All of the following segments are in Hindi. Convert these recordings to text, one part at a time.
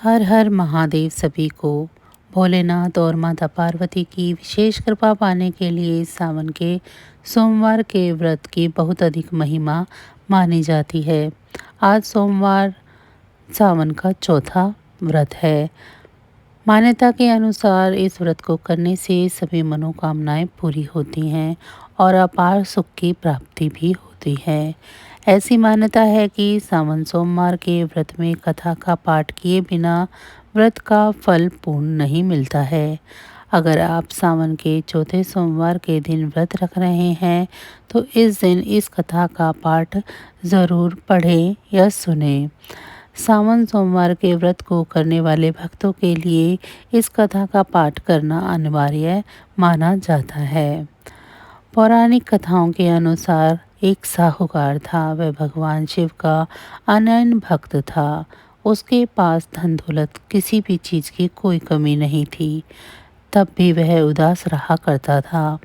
हर हर महादेव सभी को। भोलेनाथ और माता पार्वती की विशेष कृपा पाने के लिए सावन के सोमवार के व्रत की बहुत अधिक महिमा मानी जाती है। आज सोमवार सावन का चौथा व्रत है। मान्यता के अनुसार इस व्रत को करने से सभी मनोकामनाएं पूरी होती हैं और अपार सुख की प्राप्ति भी होती है। ऐसी मान्यता है कि सावन सोमवार के व्रत में कथा का पाठ किए बिना व्रत का फल पूर्ण नहीं मिलता है। अगर आप सावन के चौथे सोमवार के दिन व्रत रख रहे हैं तो इस दिन इस कथा का पाठ ज़रूर पढ़ें या सुनें। सावन सोमवार के व्रत को करने वाले भक्तों के लिए इस कथा का पाठ करना अनिवार्य माना जाता है। पौराणिक कथाओं के अनुसार एक साहूकार था। वह भगवान शिव का अनन्य भक्त था। उसके पास धन दौलत किसी भी चीज़ की कोई कमी नहीं थी। तब भी वह उदास रहा करता था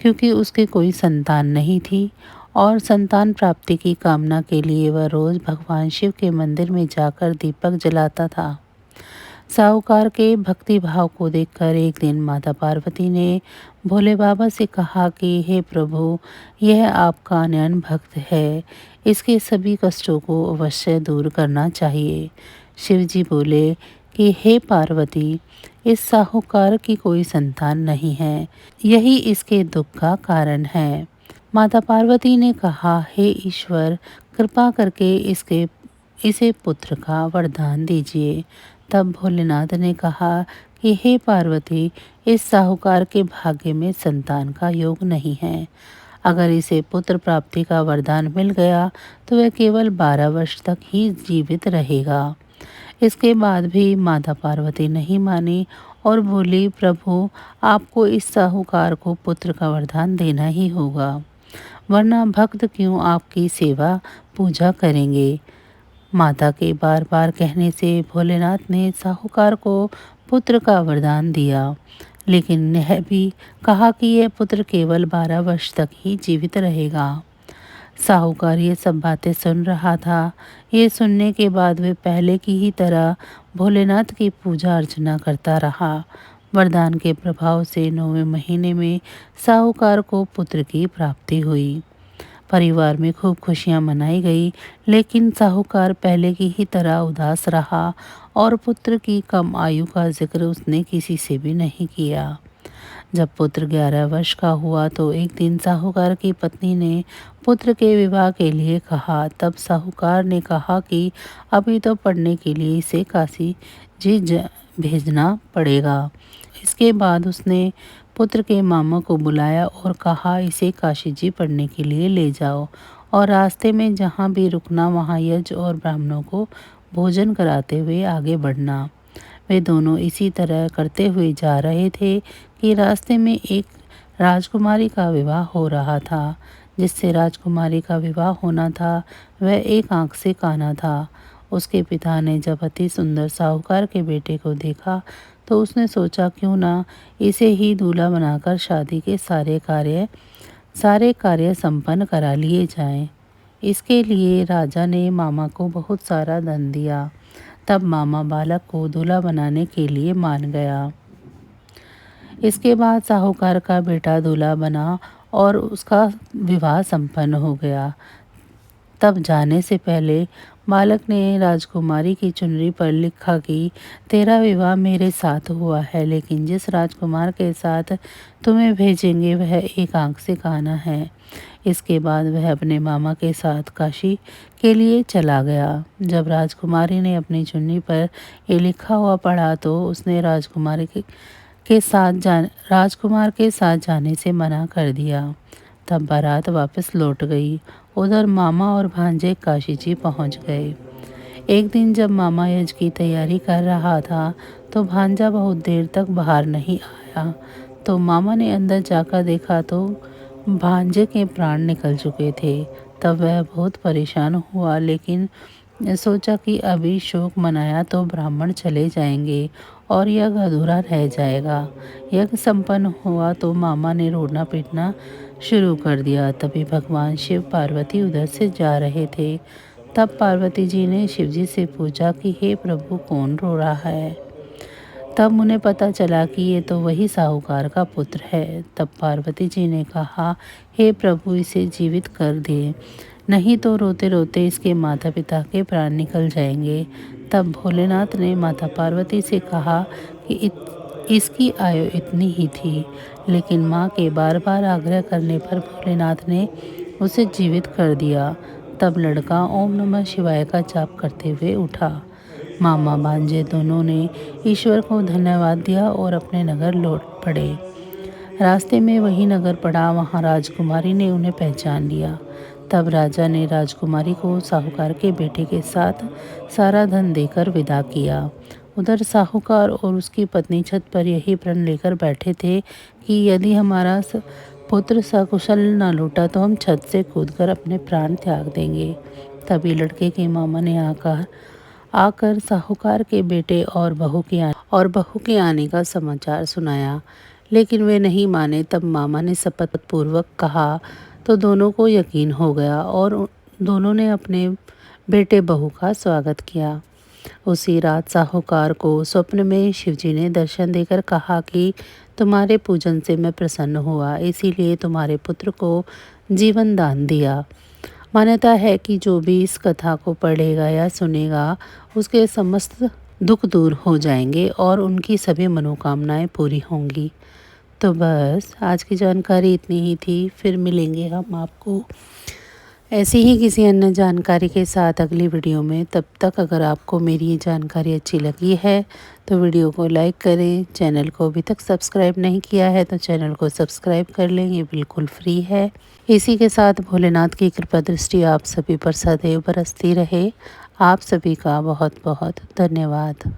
क्योंकि उसके कोई संतान नहीं थी और संतान प्राप्ति की कामना के लिए वह रोज़ भगवान शिव के मंदिर में जाकर दीपक जलाता था। साहूकार के भक्ति भाव को देखकर एक दिन माता पार्वती ने भोले बाबा से कहा कि हे प्रभु, यह आपका अनन्य भक्त है, इसके सभी कष्टों को अवश्य दूर करना चाहिए। शिव जी बोले कि हे पार्वती, इस साहूकार की कोई संतान नहीं है, यही इसके दुख का कारण है। माता पार्वती ने कहा, हे ईश्वर, कृपा करके इसे पुत्र का वरदान दीजिए। तब भोलेनाथ ने कहा कि हे पार्वती, इस साहूकार के भाग्य में संतान का योग नहीं है। अगर इसे पुत्र प्राप्ति का वरदान मिल गया तो वह केवल 12 वर्ष तक ही जीवित रहेगा। इसके बाद भी माता पार्वती नहीं मानी और बोली, प्रभु, आपको इस साहूकार को पुत्र का वरदान देना ही होगा, वरना भक्त क्यों आपकी सेवा पूजा करेंगे। माता के बार बार कहने से भोलेनाथ ने साहूकार को पुत्र का वरदान दिया, लेकिन यह भी कहा कि यह पुत्र केवल 12 वर्ष तक ही जीवित रहेगा। साहूकार ये सब बातें सुन रहा था। ये सुनने के बाद वे पहले की ही तरह भोलेनाथ की पूजा अर्चना करता रहा। वरदान के प्रभाव से 9वें महीने में साहूकार को पुत्र की प्राप्ति हुई। परिवार में खूब खुशियां मनाई गई, लेकिन साहूकार पहले की ही तरह उदास रहा और पुत्र की कम आयु का जिक्र उसने किसी से भी नहीं किया। जब पुत्र 11 वर्ष का हुआ तो एक दिन साहूकार की पत्नी ने पुत्र के विवाह के लिए कहा। तब साहूकार ने कहा कि अभी तो पढ़ने के लिए इसे काशी भेजना पड़ेगा। इसके बाद उसने पुत्र के मामा को बुलाया और कहा, इसे काशी जी पढ़ने के लिए ले जाओ और रास्ते में जहाँ भी रुकना वहाँ यज्ञ और ब्राह्मणों को भोजन कराते हुए आगे बढ़ना। वे दोनों इसी तरह करते हुए जा रहे थे कि रास्ते में एक राजकुमारी का विवाह हो रहा था। जिससे राजकुमारी का विवाह होना था वह एक आंख से काना था। उसके पिता ने जब अति सुंदर साहूकार के बेटे को देखा तो उसने सोचा, क्यों ना इसे ही दूल्हा बनाकर शादी के सारे कार्य संपन्न करा लिए जाएं। इसके लिए राजा ने मामा को बहुत सारा धन दिया। तब मामा बालक को दूल्हा बनाने के लिए मान गया। इसके बाद साहूकार का बेटा दूल्हा बना और उसका विवाह संपन्न हो गया। तब जाने से पहले बालक ने राजकुमारी की चुनरी पर लिखा कि तेरा विवाह मेरे साथ हुआ है, लेकिन जिस राजकुमार के साथ तुम्हें भेजेंगे वह एक आंख से काना है। इसके बाद वह अपने मामा के साथ काशी के लिए चला गया। जब राजकुमारी ने अपनी चुन्नी पर ये लिखा हुआ पढ़ा तो उसने राजकुमार के साथ जाने से मना कर दिया। तब बारात वापस लौट गई। उधर मामा और भांजे काशी जी पहुँच गए। एक दिन जब मामा यज्ञ की तैयारी कर रहा था तो भांजा बहुत देर तक बाहर नहीं आया। तो मामा ने अंदर जाकर देखा तो भांजे के प्राण निकल चुके थे। तब वह बहुत परेशान हुआ, लेकिन सोचा कि अभी शोक मनाया तो ब्राह्मण चले जाएंगे और यज्ञ अधूरा रह जाएगा। यज्ञ संपन्न हुआ तो मामा ने रोना पीटना शुरू कर दिया। तभी भगवान शिव पार्वती उधर से जा रहे थे। तब पार्वती जी ने शिवजी से पूछा कि हे प्रभु, कौन रो रहा है। तब उन्हें पता चला कि ये तो वही साहूकार का पुत्र है। तब पार्वती जी ने कहा, हे प्रभु, इसे जीवित कर दे, नहीं तो रोते रोते इसके माता पिता के प्राण निकल जाएंगे। तब भोलेनाथ ने माता पार्वती से कहा कि इसकी आयु इतनी ही थी, लेकिन माँ के बार बार आग्रह करने पर भोलेनाथ ने उसे जीवित कर दिया। तब लड़का ओम नमः शिवाय का जाप करते हुए उठा। मामा भांजे दोनों ने ईश्वर को धन्यवाद दिया और अपने नगर लौट पड़े। रास्ते में वही नगर पड़ा, वहाँ राजकुमारी ने उन्हें पहचान लिया। तब राजा ने राजकुमारी को साहूकार के बेटे के साथ सारा धन देकर विदा किया। उधर साहूकार और उसकी पत्नी छत पर यही प्रण लेकर बैठे थे कि यदि हमारा पुत्र सकुशल न लौटा तो हम छत से कूदकर अपने प्राण त्याग देंगे। तभी लड़के के मामा ने आकर साहूकार के बेटे और बहू के आने का समाचार सुनाया, लेकिन वे नहीं माने। तब मामा ने शपथ पूर्वक कहा तो दोनों को यकीन हो गया और दोनों ने अपने बेटे बहू का स्वागत किया। उसी रात साहूकार को स्वप्न में शिवजी ने दर्शन देकर कहा कि तुम्हारे पूजन से मैं प्रसन्न हुआ, इसीलिए तुम्हारे पुत्र को जीवन दान दिया। मान्यता है कि जो भी इस कथा को पढ़ेगा या सुनेगा उसके समस्त दुख दूर हो जाएंगे और उनकी सभी मनोकामनाएं पूरी होंगी। तो बस आज की जानकारी इतनी ही थी। फिर मिलेंगे हम आपको ऐसी ही किसी अन्य जानकारी के साथ अगली वीडियो में। तब तक अगर आपको मेरी ये जानकारी अच्छी लगी है तो वीडियो को लाइक करें। चैनल को अभी तक सब्सक्राइब नहीं किया है तो चैनल को सब्सक्राइब कर लें, ये बिल्कुल फ्री है। इसी के साथ भोलेनाथ की कृपा दृष्टि आप सभी पर सदैव बरसती रहे। आप सभी का बहुत बहुत धन्यवाद।